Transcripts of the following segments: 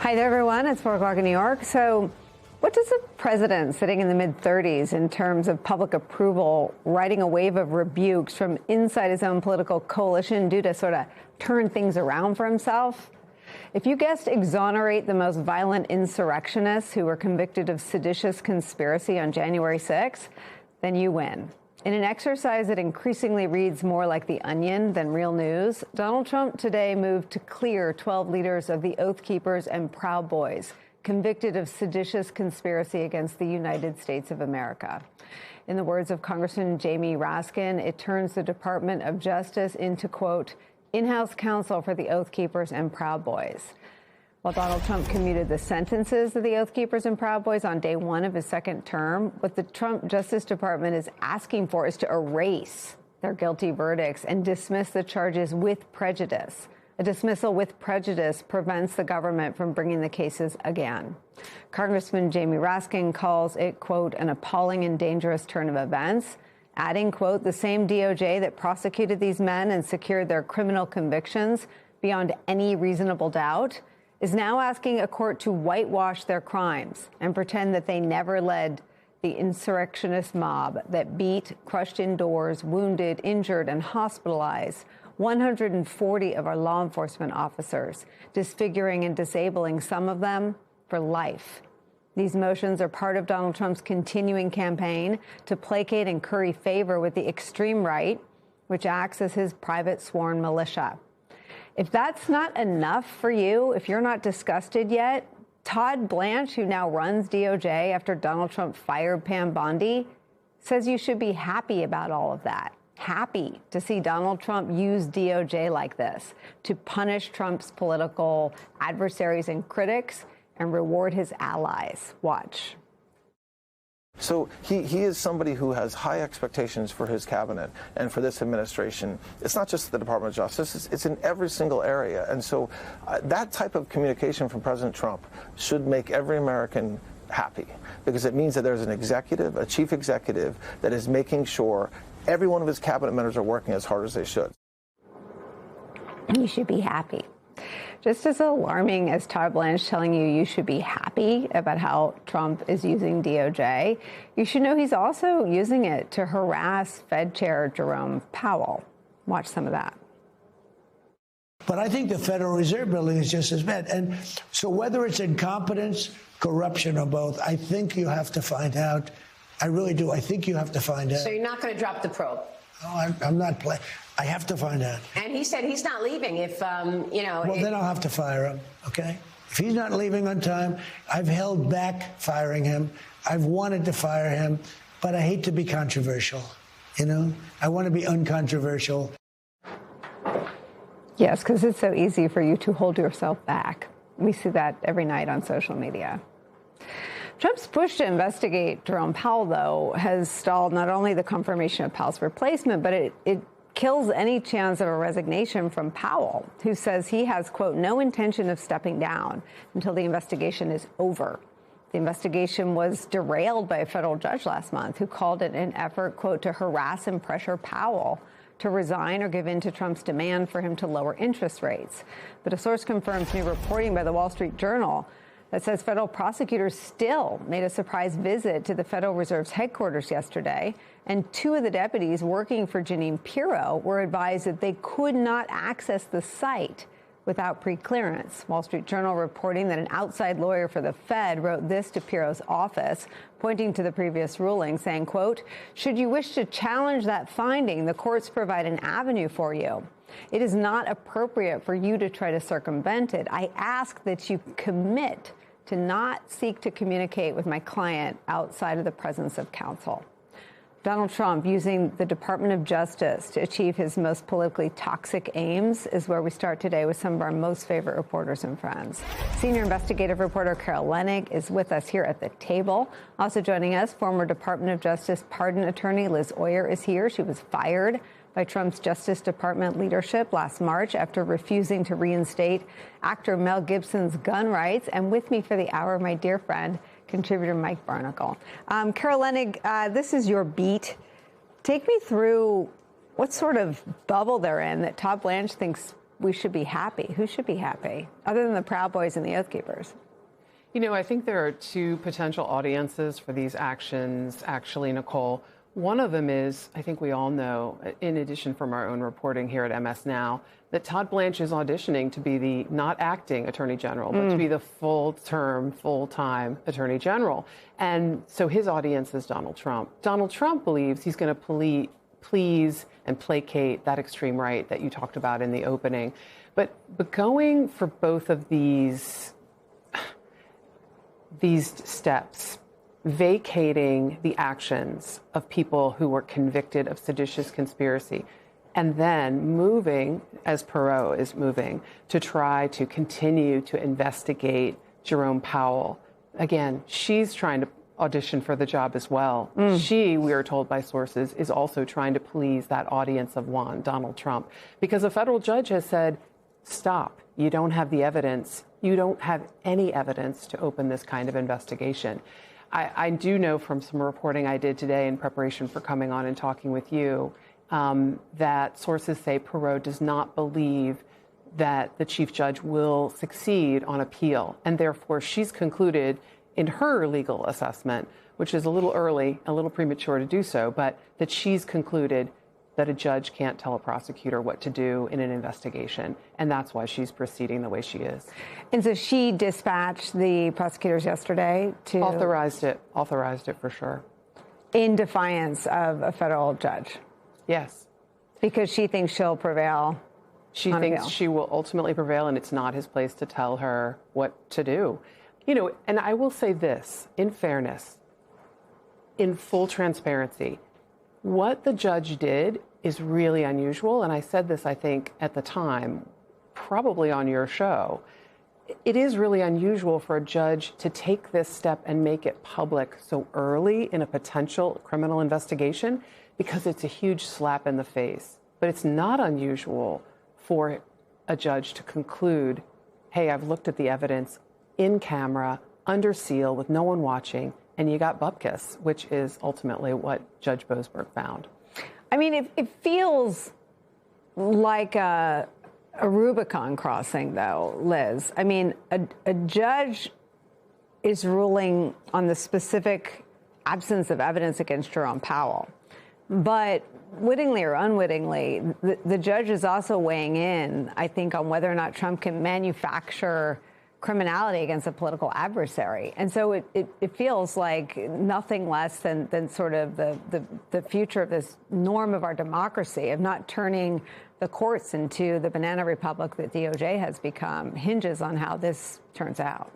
Hi there, everyone. It's 4 o'clock in New York. So what does a president sitting in the mid-30s in terms of public approval, riding a wave of rebukes from inside his own political coalition do to sort of turn things around for himself? If you guessed exonerate the most violent insurrectionists who were convicted of seditious conspiracy on January 6th, then you win. In an exercise that increasingly reads more like The Onion than real news, Donald Trump today moved to clear 12 leaders of the Oath Keepers and Proud Boys convicted of seditious conspiracy against the United States of America. In the words of Congressman Jamie Raskin, it turns the Department of Justice into, quote, in-house counsel for the Oath Keepers and Proud Boys. While Donald Trump commuted the sentences of the Oath Keepers and Proud Boys on day one of his second term, what the Trump Justice Department is asking for is to erase their guilty verdicts and dismiss the charges with prejudice. A dismissal with prejudice prevents the government from bringing the cases again. Congressman Jamie Raskin calls it, quote, an appalling and dangerous turn of events, adding, quote, the same DOJ that prosecuted these men and secured their criminal convictions beyond any reasonable doubt is now asking a court to whitewash their crimes and pretend that they never led the insurrectionist mob that beat, crushed indoors, wounded, injured, and hospitalized 140 of our law enforcement officers, disfiguring and disabling some of them for life. These motions are part of Donald Trump's continuing campaign to placate and curry favor with the extreme right, which acts as his private sworn militia. If that's not enough for you, if you're not disgusted yet, Todd Blanche, who now runs DOJ after Donald Trump fired Pam Bondi, says you should be happy about all of that. Happy to see Donald Trump use DOJ like this to punish Trump's political adversaries and critics and reward his allies. Watch. So he is somebody who has high expectations for his cabinet and for this administration. It's not just the Department of Justice, it's in every single area. And so that type of communication from President Trump should make every American happy, because it means that there's an executive, a chief executive, that is making sure every one of his cabinet members are working as hard as they should. You should be happy. Just as alarming as Todd Blanche telling you should be happy about how Trump is using DOJ, you should know he's also using it to harass Fed Chair Jerome Powell. Watch some of that. But I think the Federal Reserve building is just as bad. And so whether it's incompetence, corruption, or both, I think you have to find out. I really do. I think you have to find out. So you're not going to drop the probe? Oh, I'm not playing. I have to find out. And he said he's not leaving if, you know. Well, then I'll have to fire him, okay? If he's not leaving on time, I've held back firing him. I've wanted to fire him, but I hate to be controversial, you know? I want to be uncontroversial. Yes, because it's so easy for you to hold yourself back. We see that every night on social media. Trump's push to investigate Jerome Powell, though, has stalled not only the confirmation of Powell's replacement, but it kills any chance of a resignation from Powell, who says he has, quote, no intention of stepping down until the investigation is over. The investigation was derailed by a federal judge last month who called it an effort, quote, to harass and pressure Powell to resign or give in to Trump's demand for him to lower interest rates. But a source confirms new reporting by the Wall Street Journal that says federal prosecutors still made a surprise visit to the Federal Reserve's headquarters yesterday, and two of the deputies working for Jeanine Pirro were advised that they could not access the site without pre-clearance. Wall Street Journal reporting that an outside lawyer for the Fed wrote this to Pirro's office, pointing to the previous ruling, saying, quote, should you wish to challenge that finding, the courts provide an avenue for you. It is not appropriate for you to try to circumvent it. I ask that you commit to not seek to communicate with my client outside of the presence of counsel. Donald Trump using the Department of Justice to achieve his most politically toxic aims is where we start today with some of our most favorite reporters and friends. Senior investigative reporter Carol Leonnig is with us here at the table. Also joining us, former Department of Justice pardon attorney Liz Oyer is here. She was fired by Trump's Justice Department leadership last March after refusing to reinstate actor Mel Gibson's gun rights. And with me for the hour, my dear friend, contributor Mike Barnicle. Carol Leonnig, this is your beat. Take me through what sort of bubble they're in that Todd Blanche thinks we should be happy. Who should be happy, other than the Proud Boys and the Oath Keepers? You know, I think there are two potential audiences for these actions, actually, Nicole. One of them is, I think we all know, in addition from our own reporting here at MS Now, that Todd Blanche is auditioning to be the not acting Attorney General, but to be the full-term, full-time Attorney General. And so his audience is Donald Trump. Donald Trump believes he's going to please and placate that extreme right that you talked about in the opening. But going for both of these steps, vacating the actions of people who were convicted of seditious conspiracy, and then moving, as Perot is moving, to try to continue to investigate Jerome Powell. Again, she's trying to audition for the job as well. She, we are told by sources, is also trying to please that audience of one, Donald Trump, because a federal judge has said, stop, you don't have the evidence. You don't have any evidence to open this kind of investigation. I do know from some reporting I did today in preparation for coming on and talking with you that sources say Perot does not believe that the chief judge will succeed on appeal. And therefore, she's concluded in her legal assessment, which is a little early, a little premature to do so, but that she's concluded that a judge can't tell a prosecutor what to do in an investigation. And that's why she's proceeding the way she is. And so she dispatched the prosecutors yesterday to... Authorized it for sure. In defiance of a federal judge? Yes. Because she thinks she'll prevail. She thinks she will ultimately prevail, and it's not his place to tell her what to do. You know, and I will say this, in fairness, in full transparency, what the judge did is really unusual, and I said this, I think, at the time, probably on your show. It is really unusual for a judge to take this step and make it public so early in a potential criminal investigation, because it's a huge slap in the face. But it's not unusual for a judge to conclude, hey, I've looked at the evidence in camera, under seal, with no one watching, and you got bupkis, which is ultimately what Judge Boasberg found. I mean, it feels like a Rubicon crossing, though, Liz. I mean, a judge is ruling on the specific absence of evidence against Jerome Powell. But wittingly or unwittingly, the judge is also weighing in, I think, on whether or not Trump can manufacture criminality against a political adversary. And so it feels like nothing less than sort of the future of this norm of our democracy, of not turning the courts into the banana republic that DOJ has become, hinges on how this turns out.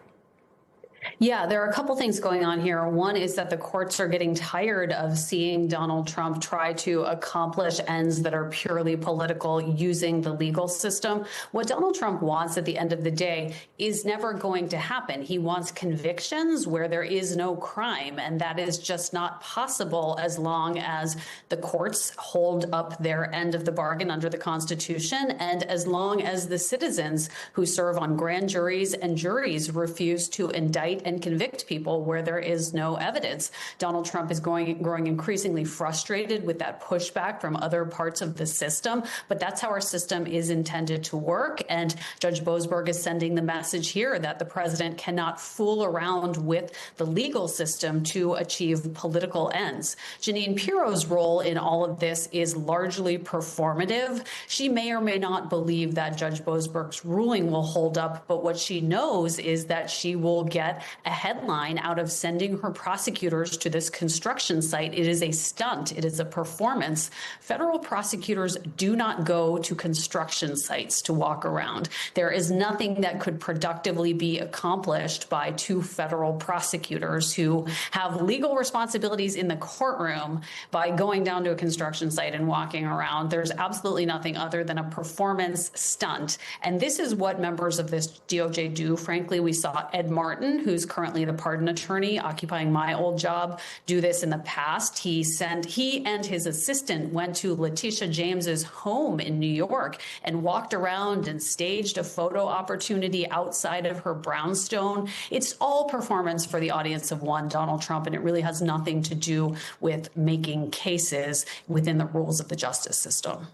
Yeah, there are a couple things going on here. One is that the courts are getting tired of seeing Donald Trump try to accomplish ends that are purely political using the legal system. What Donald Trump wants at the end of the day is never going to happen. He wants convictions where there is no crime, and that is just not possible as long as the courts hold up their end of the bargain under the Constitution, and as long as the citizens who serve on grand juries and juries refuse to indict and convict people where there is no evidence. Donald Trump is growing increasingly frustrated with that pushback from other parts of the system, but that's how our system is intended to work. And Judge Boasberg is sending the message here that the president cannot fool around with the legal system to achieve political ends. Jeanine Pirro's role in all of this is largely performative. She may or may not believe that Judge Boasberg's ruling will hold up, but what she knows is that she will get a headline out of sending her prosecutors to this construction site. It is a stunt. It is a performance. Federal prosecutors do not go to construction sites to walk around. There is nothing that could productively be accomplished by two federal prosecutors who have legal responsibilities in the courtroom by going down to a construction site and walking around. There's absolutely nothing other than a performance stunt. And this is what members of this DOJ do. Frankly, we saw Ed Martin, who's currently the pardon attorney occupying my old job, do this in the past. He and his assistant went to Letitia James's home in New York and walked around and staged a photo opportunity outside of her brownstone. It's all performance for the audience of one, Donald Trump, and it really has nothing to do with making cases within the rules of the justice system.